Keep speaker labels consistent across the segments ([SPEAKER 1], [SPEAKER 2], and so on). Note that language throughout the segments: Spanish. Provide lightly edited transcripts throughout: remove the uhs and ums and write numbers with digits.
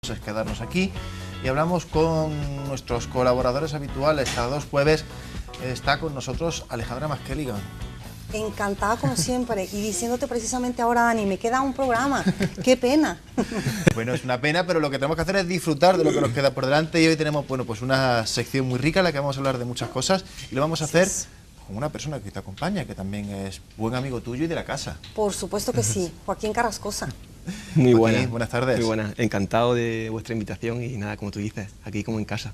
[SPEAKER 1] es quedarnos aquí y hablamos con nuestros colaboradores habituales. Cada 2 jueves está con nosotros Alejandra Masqueligan.
[SPEAKER 2] Encantada como siempre, y diciéndote precisamente ahora, Dani, me queda un programa, qué pena.
[SPEAKER 1] Bueno, es una pena, pero lo que tenemos que hacer es disfrutar de lo que nos queda por delante, y hoy tenemos, bueno, pues una sección muy rica en la que vamos a hablar de muchas cosas, y lo vamos a hacer con una persona que te acompaña, que también es buen amigo tuyo y de la casa.
[SPEAKER 2] Por supuesto que sí, Joaquín Carrascosa.
[SPEAKER 3] Muy
[SPEAKER 1] Joaquín,
[SPEAKER 3] buenas.
[SPEAKER 1] buenas tardes.
[SPEAKER 3] Muy buenas, encantado de vuestra invitación y nada, como tú dices, aquí como en casa.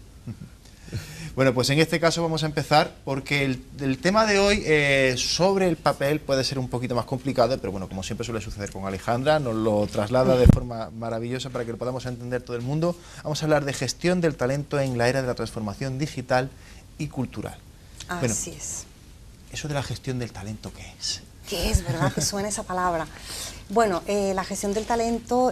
[SPEAKER 1] Bueno, pues en este caso vamos a empezar porque el tema de hoy sobre el papel puede ser un poquito más complicado, pero bueno, como siempre suele suceder con Alejandra, nos lo traslada de forma maravillosa para que lo podamos entender todo el mundo. Vamos a hablar de gestión del talento en la era de la transformación digital y cultural.
[SPEAKER 2] Así es.
[SPEAKER 1] Eso de la gestión del talento, ¿qué es?
[SPEAKER 2] ¿Qué es, verdad, que suena esa palabra? Bueno, la gestión del talento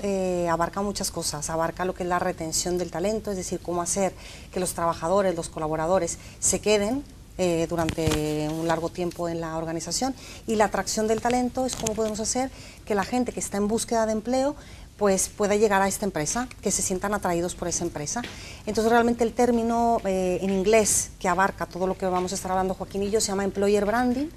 [SPEAKER 2] abarca muchas cosas, abarca lo que es la retención del talento, es decir, cómo hacer que los trabajadores, los colaboradores se queden durante un largo tiempo en la organización, y la atracción del talento es cómo podemos hacer que la gente que está en búsqueda de empleo pues pueda llegar a esta empresa, que se sientan atraídos por esa empresa. Entonces realmente el término en inglés que abarca todo lo que vamos a estar hablando Joaquín y yo se llama Employer Branding,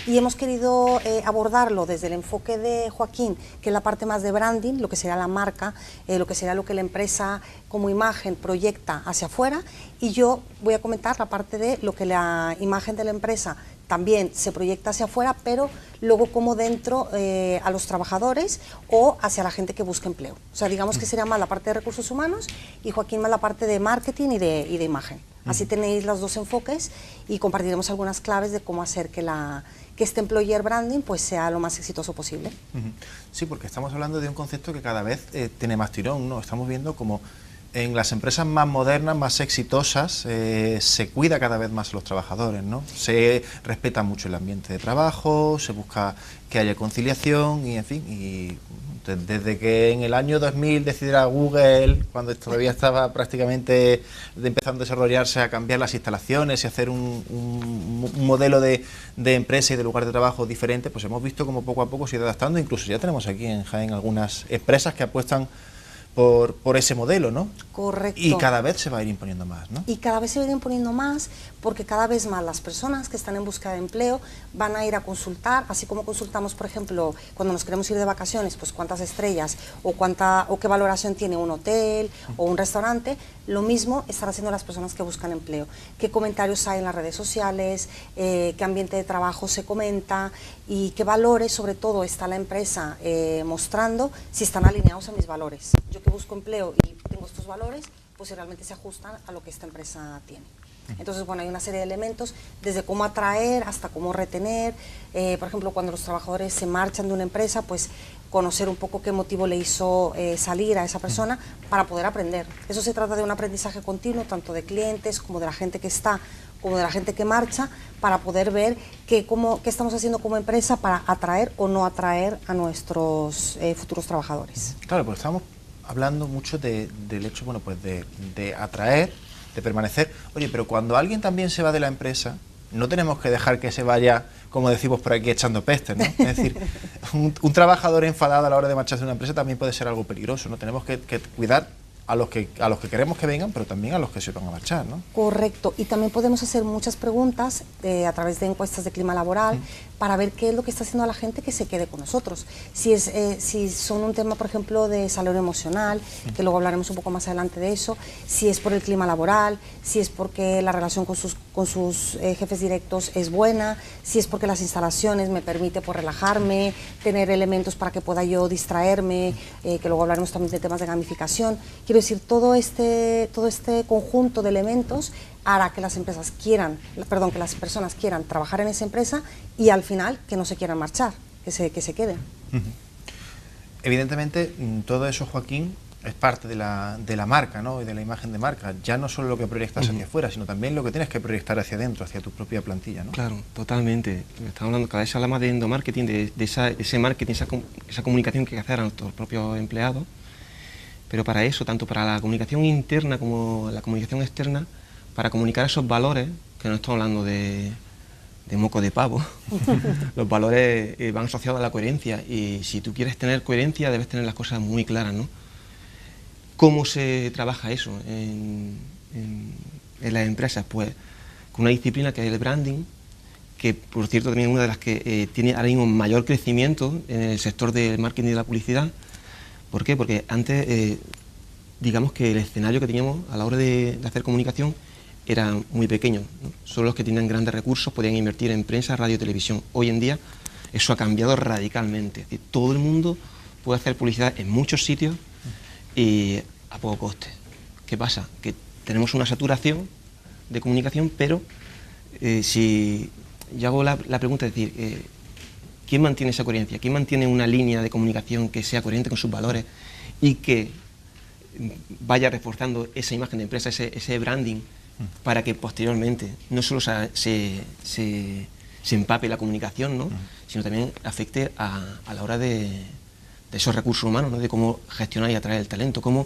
[SPEAKER 2] y hemos querido abordarlo desde el enfoque de Joaquín, que es la parte más de branding, lo que será la marca, lo que será lo que la empresa como imagen proyecta hacia afuera, y yo voy a comentar la parte de lo que la imagen de la empresa también se proyecta hacia afuera, pero luego como dentro a los trabajadores o hacia la gente que busca empleo. O sea, digamos que sería más la parte de recursos humanos y Joaquín más la parte de marketing y de imagen. Así tenéis los dos enfoques y compartiremos algunas claves de cómo hacer que este employer branding pues sea lo más exitoso posible.
[SPEAKER 1] Sí, porque estamos hablando de un concepto que cada vez tiene más tirón, ¿no? Estamos viendo como en las empresas más modernas, más exitosas, se cuida cada vez más a los trabajadores, ¿no? Se respeta mucho el ambiente de trabajo, se busca que haya conciliación y, en fin, y desde que en el año 2000 decidiera Google, cuando todavía estaba prácticamente empezando a desarrollarse, a cambiar las instalaciones y hacer un modelo de empresa y de lugar de trabajo diferente, pues hemos visto como poco a poco se ha ido adaptando. Incluso ya tenemos aquí en Jaén algunas empresas que apuestan por ese modelo, ¿no?
[SPEAKER 2] Correcto.
[SPEAKER 1] Y cada vez se va a ir imponiendo más, ¿no?
[SPEAKER 2] Y cada vez se va a ir imponiendo más, porque cada vez más las personas que están en búsqueda de empleo van a ir a consultar, así como consultamos, por ejemplo, cuando nos queremos ir de vacaciones, pues cuántas estrellas o qué valoración tiene un hotel o un restaurante. Lo mismo están haciendo las personas que buscan empleo. ¿Qué comentarios hay en las redes sociales? ¿Qué ambiente de trabajo se comenta? ¿Y qué valores, sobre todo, está la empresa mostrando si están alineados a mis valores? Yo que busco empleo y tengo estos valores, pues si realmente se ajustan a lo que esta empresa tiene. Entonces, bueno, hay una serie de elementos, desde cómo atraer hasta cómo retener. Por ejemplo, cuando los trabajadores se marchan de una empresa, pues conocer un poco qué motivo le hizo salir a esa persona para poder aprender. Eso se trata de un aprendizaje continuo, tanto de clientes como de la gente que está, como de la gente que marcha, para poder ver qué estamos haciendo como empresa para atraer o no atraer a nuestros futuros trabajadores.
[SPEAKER 1] Claro, pues estamos hablando mucho del hecho, bueno, pues de atraer, de permanecer. Oye, pero cuando alguien también se va de la empresa, no tenemos que dejar que se vaya, como decimos por aquí, echando pestes, ¿no? Es decir, un trabajador enfadado a la hora de marcharse de una empresa también puede ser algo peligroso, ¿no? Tenemos que cuidar a los que queremos que vengan, pero también a los que se van a marchar, ¿no?
[SPEAKER 2] Correcto, y también podemos hacer muchas preguntas a través de encuestas de clima laboral para ver qué es lo que está haciendo a la gente que se quede con nosotros. Si son un tema, por ejemplo, de salario emocional, que luego hablaremos un poco más adelante de eso, si es por el clima laboral, si es porque la relación con sus jefes directos es buena, si es porque las instalaciones me permite pues, relajarme, tener elementos para que pueda yo distraerme, que luego hablaremos también de temas de gamificación. Quiero decir, todo este conjunto de elementos hará que las personas quieran trabajar en esa empresa y al final que no se quieran marchar, que se queden.
[SPEAKER 1] Evidentemente, todo eso, Joaquín, es parte de la marca, ¿no? Y de la imagen de marca. Ya no solo lo que proyectas hacia afuera, sino también lo que tienes que proyectar hacia adentro, hacia tu propia plantilla, ¿no?
[SPEAKER 3] Claro, totalmente. Estamos hablando, cada vez se habla más de endomarketing, de ese marketing, esa comunicación que hay que hacer a nuestros propios empleados. Pero para eso, tanto para la comunicación interna como la comunicación externa, para comunicar esos valores, que no estamos hablando de moco de pavo, los valores van asociados a la coherencia, y si tú quieres tener coherencia debes tener las cosas muy claras, ¿no? ¿Cómo se trabaja eso en las empresas? Pues con una disciplina que es el branding, que por cierto también es una de las que tiene ahora mismo mayor crecimiento en el sector del marketing y de la publicidad. ¿Por qué? Porque antes, digamos que el escenario que teníamos a la hora de hacer comunicación era muy pequeño, ¿no? Solo los que tenían grandes recursos podían invertir en prensa, radio y televisión. Hoy en día eso ha cambiado radicalmente. Es decir, todo el mundo puede hacer publicidad en muchos sitios y a poco coste. ¿Qué pasa? Que tenemos una saturación de comunicación, pero si yo hago la pregunta, es decir, ¿quién mantiene esa coherencia? ¿Quién mantiene una línea de comunicación que sea coherente con sus valores y que vaya reforzando esa imagen de empresa, ese branding, para que posteriormente no solo se empape la comunicación, ¿no? Sino también afecte a la hora de esos recursos humanos, ¿no? De cómo gestionar y atraer el talento, cómo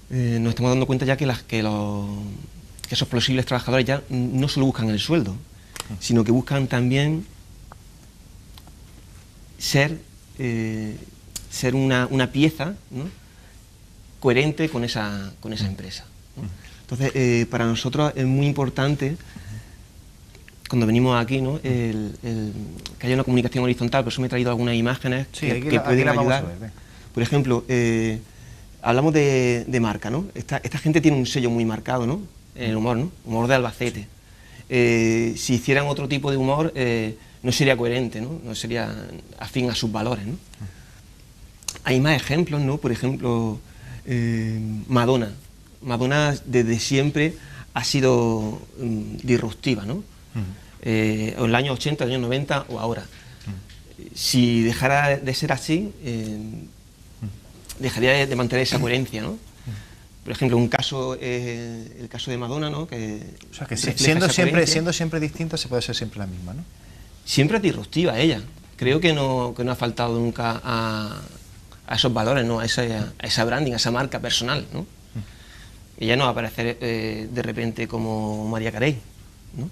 [SPEAKER 3] nos estamos dando cuenta ya que esos posibles trabajadores ya no solo buscan el sueldo, sino que buscan también ser una pieza, ¿no? Coherente con esa empresa, ¿no? Entonces, para nosotros es muy importante, cuando venimos aquí, ¿no? que haya una comunicación horizontal. Por eso me he traído algunas imágenes que pueden ayudar. Por ejemplo, hablamos de marca, ¿no? Esta gente tiene un sello muy marcado, ¿no? En el humor, ¿no? Humor de Albacete. Si hicieran otro tipo de humor, no sería coherente, ¿no? No sería afín a sus valores, ¿no? Hay más ejemplos, ¿no? Por ejemplo, Madonna. Madonna desde siempre ha sido disruptiva, ¿no? En los años 80, los años 90 o ahora. Si dejara de ser así, dejaría de mantener esa coherencia, ¿no? Por ejemplo, el caso de Madonna, ¿no? O
[SPEAKER 1] sea, que siendo siempre distinta, se puede ser siempre la misma, ¿no?
[SPEAKER 3] Siempre es disruptiva ella. Creo que no ha faltado nunca a esos valores, ¿no? A esa branding, a esa marca personal, ¿no? Ella no va a aparecer de repente como María Carey, ¿no?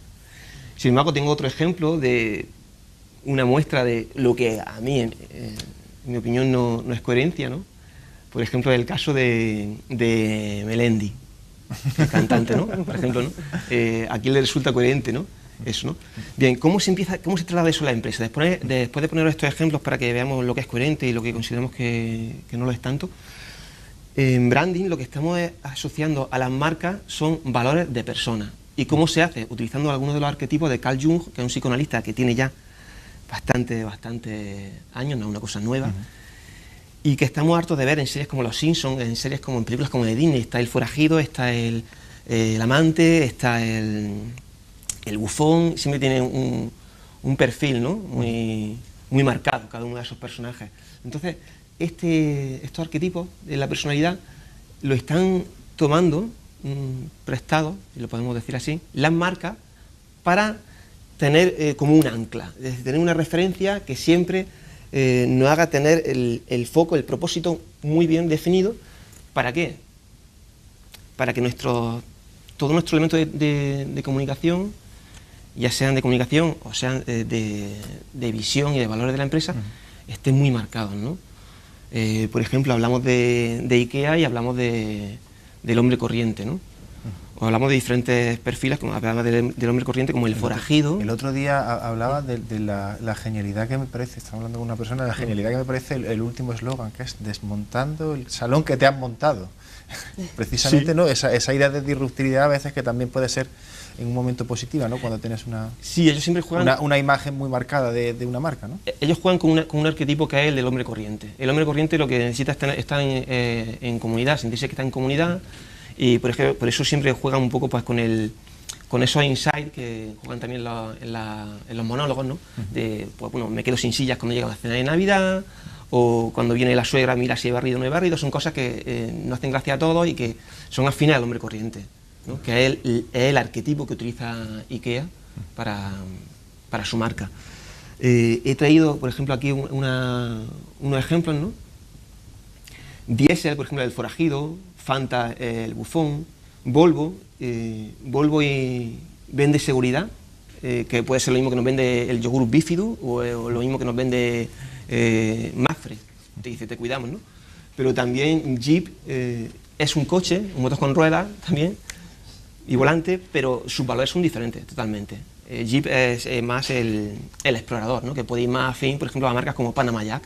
[SPEAKER 3] Sin embargo, tengo otro ejemplo de una muestra de lo que a mí, en mi opinión, no es coherencia, ¿no? Por ejemplo, el caso de Melendi, el cantante, ¿no? Por ejemplo, ¿no? ¿A quién le resulta coherente, ¿no? Eso, ¿no? Bien, ¿cómo se traslada eso a la empresa? Después de poner estos ejemplos para que veamos lo que es coherente y lo que consideramos que no lo es tanto, en branding lo que estamos asociando a las marcas son valores de personas. ¿Y cómo se hace? Utilizando algunos de los arquetipos de Carl Jung, que es un psicoanalista que tiene ya bastante años, no es una cosa nueva, y que estamos hartos de ver en series como Los Simpsons, en películas como de Disney. Está el forajido, está el amante, está el bufón. Siempre tiene un perfil, ¿no? muy marcado cada uno de esos personajes. Entonces, estos arquetipos de la personalidad lo están tomando prestado, si lo podemos decir así, las marcas, para tener como un ancla, es decir, tener una referencia que siempre nos haga tener el foco, el propósito muy bien definido. ¿Para qué? Para que todos nuestros elementos de comunicación, ya sean de comunicación o sean de visión y de valores de la empresa, estén muy marcados, ¿no? Por ejemplo, hablamos de IKEA y hablamos del hombre corriente, ¿no? O hablamos de diferentes perfiles, como hablamos del hombre corriente como el forajido.
[SPEAKER 1] El otro día hablaba de la genialidad que me parece, estaba hablando con una persona, de la genialidad que me parece el último eslogan, que es desmontando el salón que te han montado. Precisamente, sí, ¿no? Esa idea de disruptividad a veces que también puede ser en un momento positiva, ¿no? Cuando tienes
[SPEAKER 3] sí, ellos siempre juegan
[SPEAKER 1] una imagen muy marcada de una marca, ¿no?
[SPEAKER 3] Ellos juegan con un arquetipo que es el del hombre corriente. El hombre corriente lo que necesita es estar en comunidad, sentirse que está en comunidad, y por eso siempre juegan un poco pues con esos insights que juegan también en los monólogos, ¿no? De, pues bueno, me quedo sin sillas cuando llega la cena de Navidad, o cuando viene la suegra, mira si he barrido o no he barrido. Son cosas que no hacen gracia a todos y que son afines al hombre corriente, ¿no? Que es el arquetipo que utiliza IKEA para su marca. He traído, por ejemplo, aquí unos ejemplos, ¿no? Diesel, por ejemplo, el forajido, Fanta, el bufón, Volvo vende seguridad, que puede ser lo mismo que nos vende el yogur bífido o lo mismo que nos vende Mafre, te dice te cuidamos, ¿no? Pero también Jeep es un coche, un motor con ruedas también, y volante, pero sus valores son diferentes totalmente. Jeep es más el explorador, ¿no? Que puede ir más afín, por ejemplo, a marcas como Panama Jack.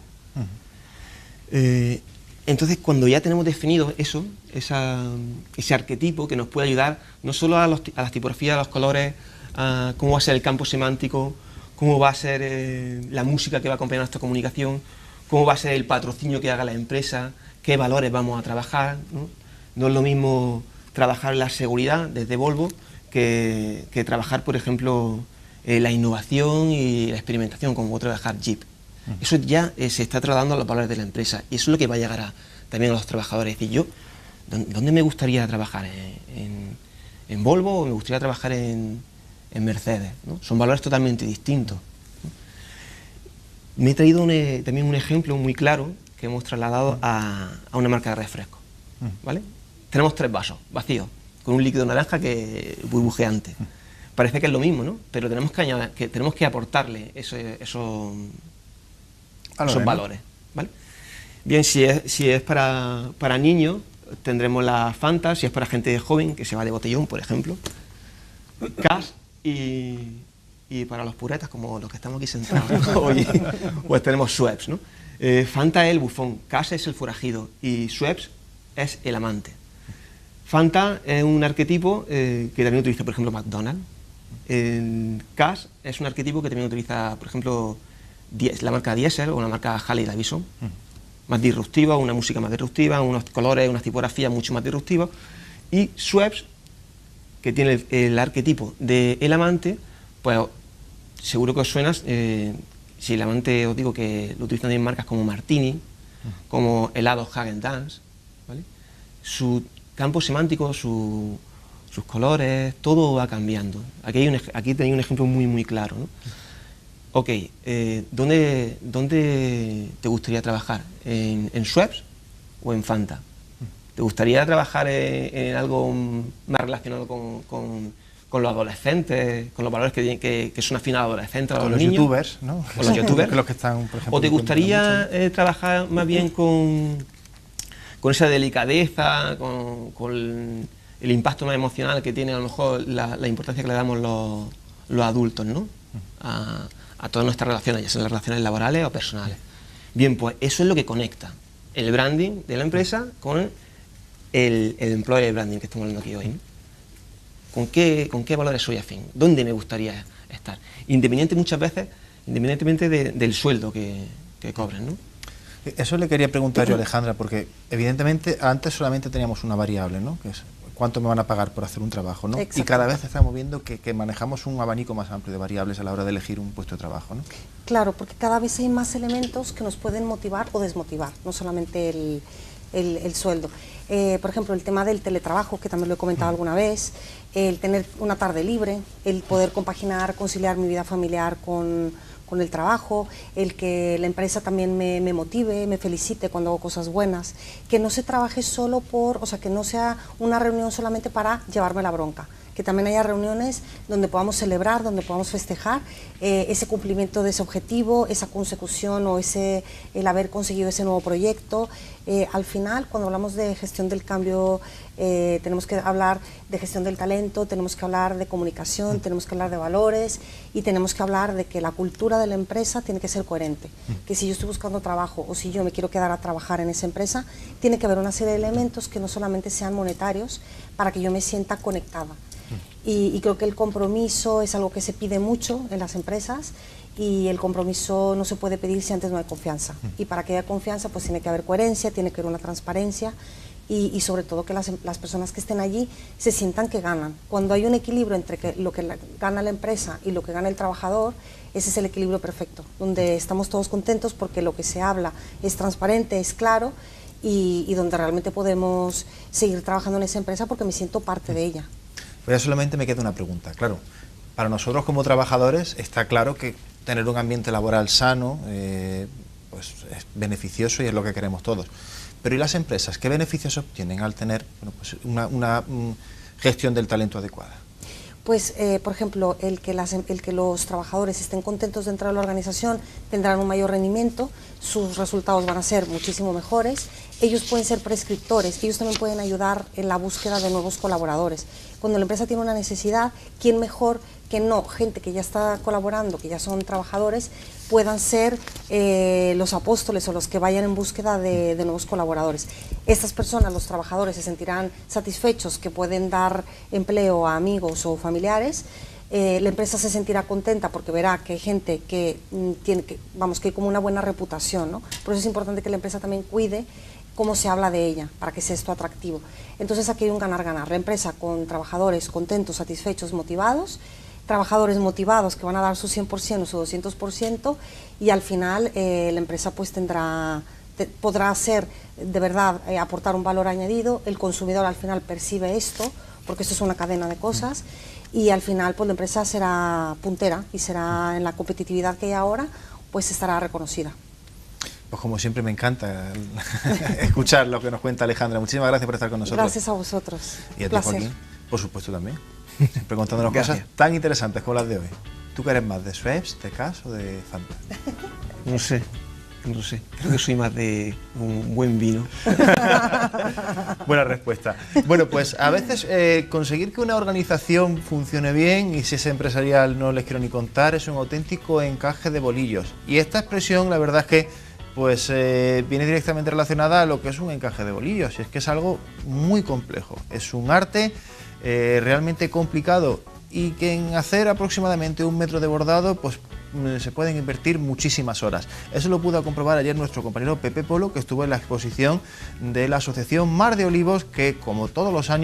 [SPEAKER 3] Entonces, cuando ya tenemos definido eso, ese arquetipo que nos puede ayudar no solo a las tipografías, a los colores, a cómo va a ser el campo semántico, cómo va a ser la música que va a acompañar nuestra comunicación, cómo va a ser el patrocinio que haga la empresa, qué valores vamos a trabajar, ¿no? No es lo mismo trabajar la seguridad desde Volvo que trabajar, por ejemplo, la innovación y la experimentación, como trabajar Jeep. Eso ya se está trasladando a los valores de la empresa y eso es lo que va a llegar también a los trabajadores. Es decir, yo, ¿dónde me gustaría trabajar? ¿En Volvo o me gustaría trabajar en Mercedes? ¿No? Son valores totalmente distintos, ¿no? Me he traído también un ejemplo muy claro que hemos trasladado a una marca de refresco, ¿vale? Tenemos 3 vasos vacíos con un líquido naranja que burbujeante. Parece que es lo mismo, ¿no? Pero tenemos que aportarle esos valores, ¿vale? Bien, si es para niños, tendremos la Fanta. Si es para gente joven que se va de botellón, por ejemplo, Cass, y para los puretas, como los que estamos aquí sentados, ¿no? Hoy, pues tenemos Schweppes, ¿no? Fanta es el bufón, Cass es el forajido y Schweppes es el amante. Fanta es un arquetipo que también utiliza, por ejemplo, McDonald's. Cass es un arquetipo que también utiliza, por ejemplo, la marca Diesel o la marca Harley Davidson. Más disruptiva, una música más disruptiva, unos colores, unas tipografías mucho más disruptivas. Y Schweppes, que tiene el arquetipo del amante, pues seguro que os suena. Si el amante, os digo que lo utilizan en marcas como Martini, como helados Häagen-Dazs, ¿vale? Su campo semántico, sus colores, todo va cambiando. Aquí tenéis un ejemplo muy, muy claro, ¿no? Ok, ¿dónde te gustaría trabajar? ¿En Schweppes o en Fanta? ¿Te gustaría trabajar en algo más relacionado con los adolescentes, con los valores que son afines a los adolescentes, a los niños?
[SPEAKER 1] YouTubers, ¿no?
[SPEAKER 3] Con los youtubers.
[SPEAKER 1] Los que están, por ejemplo,
[SPEAKER 3] ¿O te gustaría trabajar más bien con esa delicadeza, con el impacto más emocional que tiene a lo mejor la importancia que le damos los adultos, ¿no? A todas nuestras relaciones, ya sean las relaciones laborales o personales? Bien, pues eso es lo que conecta el branding de la empresa con el employer branding que estamos hablando aquí hoy, ¿no? ¿Con qué valores soy afín? ¿Dónde me gustaría estar? Independientemente del sueldo que cobren, ¿no?
[SPEAKER 1] Eso le quería preguntar yo a Alejandra, porque evidentemente antes solamente teníamos una variable, ¿no? Que es cuánto me van a pagar por hacer un trabajo, ¿no? Y cada vez estamos viendo que manejamos un abanico más amplio de variables a la hora de elegir un puesto de trabajo, ¿no?
[SPEAKER 2] Claro, porque cada vez hay más elementos que nos pueden motivar o desmotivar, no solamente el sueldo. Por ejemplo, el tema del teletrabajo, que también lo he comentado alguna vez, el tener una tarde libre, el poder conciliar mi vida familiar con el trabajo, el que la empresa también me motive, me felicite cuando hago cosas buenas, que no se trabaje solo o sea, que no sea una reunión solamente para llevarme la bronca, que también haya reuniones donde podamos celebrar, donde podamos festejar ese cumplimiento de ese objetivo, esa consecución o el haber conseguido ese nuevo proyecto. Al final, cuando hablamos de gestión del cambio, tenemos que hablar de gestión del talento, tenemos que hablar de comunicación, tenemos que hablar de valores y tenemos que hablar de que la cultura de la empresa tiene que ser coherente, que si yo estoy buscando trabajo o si yo me quiero quedar a trabajar en esa empresa, tiene que haber una serie de elementos que no solamente sean monetarios para que yo me sienta conectada. Y creo que el compromiso es algo que se pide mucho en las empresas y el compromiso no se puede pedir si antes no hay confianza. Y para que haya confianza pues tiene que haber coherencia, tiene que haber una transparencia y sobre todo que las personas que estén allí se sientan que ganan. Cuando hay un equilibrio entre lo que gana la empresa y lo que gana el trabajador, ese es el equilibrio perfecto, donde estamos todos contentos porque lo que se habla es transparente, es claro y donde realmente podemos seguir trabajando en esa empresa porque me siento parte de ella.
[SPEAKER 1] Pues ya solamente me queda una pregunta. Claro, para nosotros como trabajadores está claro que tener un ambiente laboral sano pues es beneficioso y es lo que queremos todos. Pero ¿y las empresas? ¿Qué beneficios obtienen al tener pues una gestión del talento adecuada?
[SPEAKER 2] Pues, por ejemplo, el que los trabajadores estén contentos dentro de la organización tendrán un mayor rendimiento, sus resultados van a ser muchísimo mejores. Ellos pueden ser prescriptores, ellos también pueden ayudar en la búsqueda de nuevos colaboradores. Cuando la empresa tiene una necesidad, ¿quién mejor que no? Gente que ya está colaborando, que ya son trabajadores, puedan ser los apóstoles o los que vayan en búsqueda de nuevos colaboradores. Estas personas, los trabajadores, se sentirán satisfechos que pueden dar empleo a amigos o familiares. La empresa se sentirá contenta porque verá que hay gente que tiene que hay como una buena reputación, ¿no? Por eso es importante que la empresa también cuide cómo se habla de ella, para que sea esto atractivo. Entonces aquí hay un ganar-ganar, la empresa con trabajadores contentos, satisfechos, motivados, trabajadores motivados que van a dar su 100% o su 200%, y al final la empresa pues podrá hacer de verdad, aportar un valor añadido, el consumidor al final percibe esto, porque esto es una cadena de cosas, y al final pues la empresa será puntera y será, en la competitividad que hay ahora, pues estará reconocida.
[SPEAKER 1] Pues como siempre me encanta escuchar lo que nos cuenta Alejandra. Muchísimas gracias por estar con nosotros.
[SPEAKER 2] Gracias a vosotros.
[SPEAKER 1] Y a ti, Joaquín, por supuesto también. Siempre contándonos
[SPEAKER 3] Gracias.
[SPEAKER 1] cosas tan interesantes como las de hoy. ¿Tú qué eres más, de Schweppes, de Cass o de Fanta?
[SPEAKER 3] No sé. Creo que soy más de un buen vino.
[SPEAKER 1] Buena respuesta. Bueno, pues a veces conseguir que una organización funcione bien, y si es empresarial no les quiero ni contar, es un auténtico encaje de bolillos. Y esta expresión, la verdad es que pues viene directamente relacionada a lo que es un encaje de bolillos. Y es que es algo muy complejo. Es un arte realmente complicado, y que en hacer aproximadamente 1 metro de bordado, pues se pueden invertir muchísimas horas. Eso lo pudo comprobar ayer nuestro compañero Pepe Polo, que estuvo en la exposición de la Asociación Mar de Olivos, que como todos los años